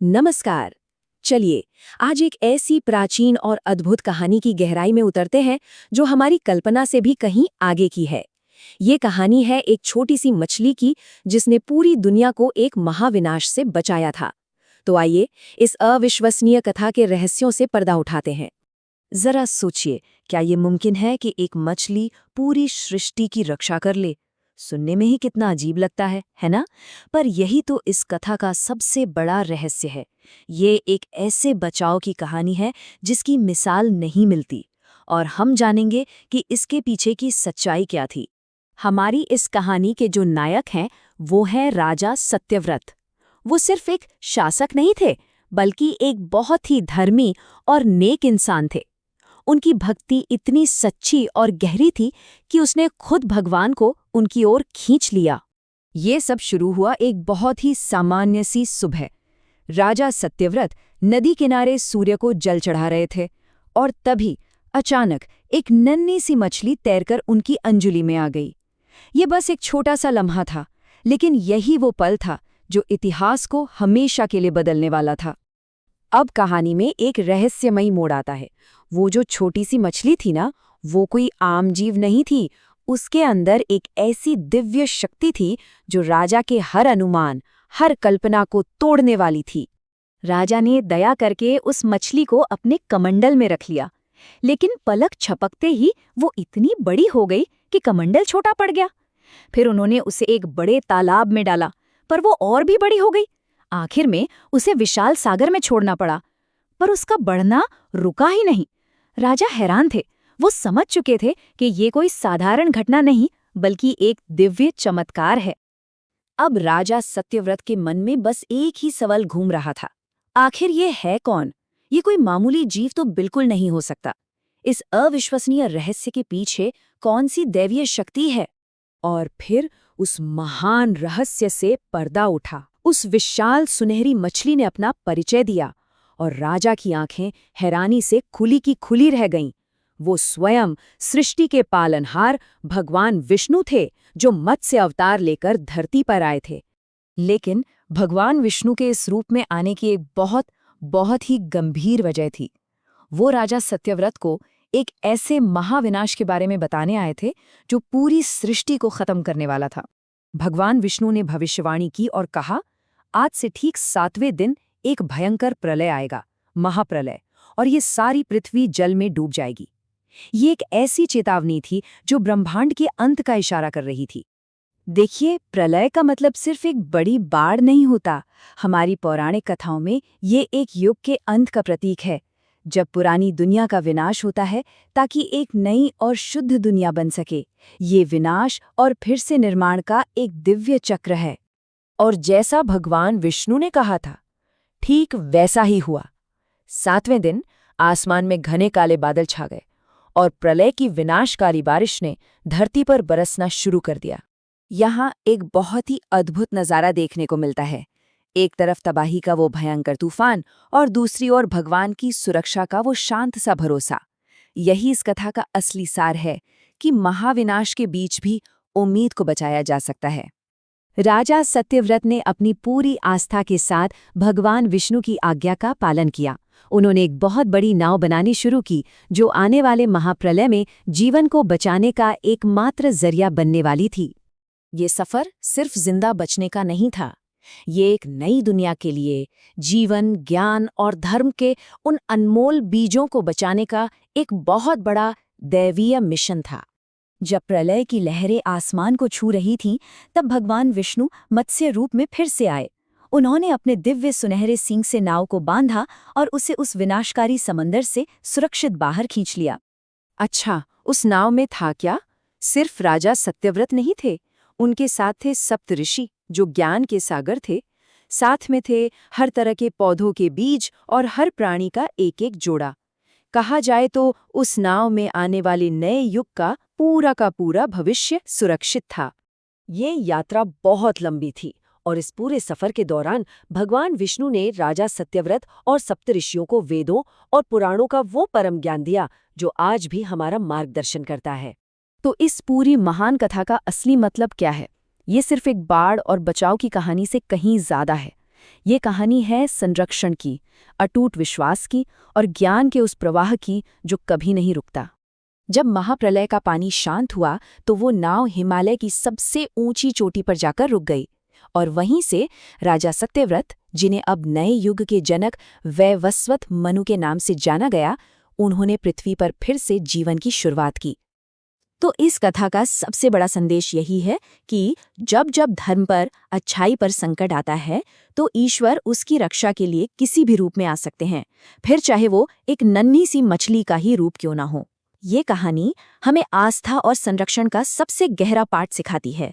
नमस्कार। चलिए आज एक ऐसी प्राचीन और अद्भुत कहानी की गहराई में उतरते हैं जो हमारी कल्पना से भी कहीं आगे की है। ये कहानी है एक छोटी सी मछली की जिसने पूरी दुनिया को एक महाविनाश से बचाया था। तो आइए इस अविश्वसनीय कथा के रहस्यों से पर्दा उठाते हैं। जरा सोचिए, क्या ये मुमकिन है कि एक मछली पूरी सृष्टि की रक्षा कर ले? सुनने में ही कितना अजीब लगता है ना? पर यही तो इस कथा का सबसे बड़ा रहस्य है। ये एक ऐसे बचाव की कहानी है जिसकी मिसाल नहीं मिलती, और हम जानेंगे कि इसके पीछे की सच्चाई क्या थी। हमारी इस कहानी के जो नायक हैं वो है राजा सत्यव्रत। वो सिर्फ एक शासक नहीं थे, बल्कि एक बहुत ही धर्मी और नेक इंसान थे। उनकी भक्ति इतनी सच्ची और गहरी थी कि उसने खुद भगवान को उनकी ओर खींच लिया। ये सब शुरू हुआ एक बहुत ही सामान्य सी सुबह। राजा सत्यव्रत नदी किनारे सूर्य को जल चढ़ा रहे थे, और तभी अचानक एक नन्ही सी मछली तैरकर उनकी अंजुली में आ गई। ये बस एक छोटा सा लम्हा था, लेकिन यही वो पल था जो इतिहास को हमेशा के लिए बदलने वाला था। अब कहानी में एक रहस्यमयी मोड़ आता है। वो जो छोटी सी मछली थी ना, वो कोई आम जीव नहीं थी। उसके अंदर एक ऐसी दिव्य शक्ति थी जो राजा के हर अनुमान, हर कल्पना को तोड़ने वाली थी। राजा ने दया करके उस मछली को अपने कमंडल में रख लिया, लेकिन पलक झपकते ही वो इतनी बड़ी हो गई कि कमंडल छोटा पड़ गया। फिर उन्होंने उसे एक बड़े तालाब में डाला, पर वो और भी बड़ी हो गई। आखिर में उसे विशाल सागर में छोड़ना पड़ा, पर उसका बढ़ना रुका ही नहीं। राजा हैरान थे। वो समझ चुके थे कि ये कोई साधारण घटना नहीं, बल्कि एक दिव्य चमत्कार है। अब राजा सत्यव्रत के मन में बस एक ही सवाल घूम रहा था, आखिर ये है कौन? ये कोई मामूली जीव तो बिल्कुल नहीं हो सकता। इस अविश्वसनीय रहस्य के पीछे कौन सी दैवीय शक्ति है? और फिर उस महान रहस्य से पर्दा उठा। उस विशाल सुनहरी मछली ने अपना परिचय दिया, और राजा की आंखें हैरानी से खुली की खुली रह गईं। वो स्वयं सृष्टि के पालनहार भगवान विष्णु थे, जो मत्स्य अवतार लेकर धरती पर आए थे। लेकिन भगवान विष्णु के इस रूप में आने की एक बहुत ही गंभीर वजह थी। वो राजा सत्यव्रत को एक ऐसे महाविनाश के बारे में बताने आए थे जो पूरी सृष्टि को खत्म करने वाला था। भगवान विष्णु ने भविष्यवाणी की और कहा, आज से ठीक 7वें दिन एक भयंकर प्रलय आएगा, महाप्रलय, और ये सारी पृथ्वी जल में डूब जाएगी। ये एक ऐसी चेतावनी थी जो ब्रह्मांड के अंत का इशारा कर रही थी। देखिए, प्रलय का मतलब सिर्फ एक बड़ी बाढ़ नहीं होता। हमारी पौराणिक कथाओं में ये एक युग के अंत का प्रतीक है, जब पुरानी दुनिया का विनाश होता है ताकि एक नई और शुद्ध दुनिया बन सके। ये विनाश और फिर से निर्माण का एक दिव्य चक्र है। और जैसा भगवान विष्णु ने कहा था, ठीक वैसा ही हुआ। 7वें दिन आसमान में घने काले बादल छा गए, और प्रलय की विनाशकारी बारिश ने धरती पर बरसना शुरू कर दिया। यहाँ एक बहुत ही अद्भुत नज़ारा देखने को मिलता है। एक तरफ तबाही का वो भयंकर तूफान, और दूसरी ओर भगवान की सुरक्षा का वो शांत सा भरोसा। यही इस कथा का असली सार है कि महाविनाश के बीच भी उम्मीद को बचाया जा सकता है। राजा सत्यव्रत ने अपनी पूरी आस्था के साथ भगवान विष्णु की आज्ञा का पालन किया। उन्होंने एक बहुत बड़ी नाव बनानी शुरू की, जो आने वाले महाप्रलय में जीवन को बचाने का एकमात्र जरिया बनने वाली थी। ये सफर सिर्फ जिंदा बचने का नहीं था, ये एक नई दुनिया के लिए जीवन, ज्ञान और धर्म के उन अनमोल बीजों को बचाने का एक बहुत बड़ा दैवीय मिशन था। जब प्रलय की लहरें आसमान को छू रही थीं, तब भगवान विष्णु मत्स्य रूप में फिर से आए। उन्होंने अपने दिव्य सुनहरे सींग से नाव को बांधा और उसे उस विनाशकारी समंदर से सुरक्षित बाहर खींच लिया। अच्छा, उस नाव में था क्या? सिर्फ राजा सत्यव्रत नहीं थे, उनके साथ थे सप्तऋषि, जो ज्ञान के सागर थे। साथ में थे हर तरह के पौधों के बीज और हर प्राणी का एक एक जोड़ा। कहा जाए तो उस नाव में आने वाले नए युग का पूरा भविष्य सुरक्षित था। ये यात्रा बहुत लंबी थी, और इस पूरे सफर के दौरान भगवान विष्णु ने राजा सत्यव्रत और सप्तऋषियों को वेदों और पुराणों का वो परम ज्ञान दिया जो आज भी हमारा मार्गदर्शन करता है। तो इस पूरी महान कथा का असली मतलब क्या है? ये सिर्फ एक बाढ़ और बचाव की कहानी से कहीं ज्यादा है। ये कहानी है संरक्षण की, अटूट विश्वास की और ज्ञान के उस प्रवाह की जो कभी नहीं रुकता। जब महाप्रलय का पानी शांत हुआ तो वो नाव हिमालय की सबसे ऊंची चोटी पर जाकर रुक गई और वहीं से राजा सत्यव्रत, जिन्हें अब नए युग के जनक वैवस्वत मनु के नाम से जाना गया, उन्होंने पृथ्वी पर फिर से जीवन की शुरुआत की। तो इस कथा का सबसे बड़ा संदेश यही है कि जब जब धर्म पर, अच्छाई पर संकट आता है तो ईश्वर उसकी रक्षा के लिए किसी भी रूप में आ सकते हैं, फिर चाहे वो एक नन्ही सी मछली का ही रूप क्यों ना हो। ये कहानी हमें आस्था और संरक्षण का सबसे गहरा पाठ सिखाती है।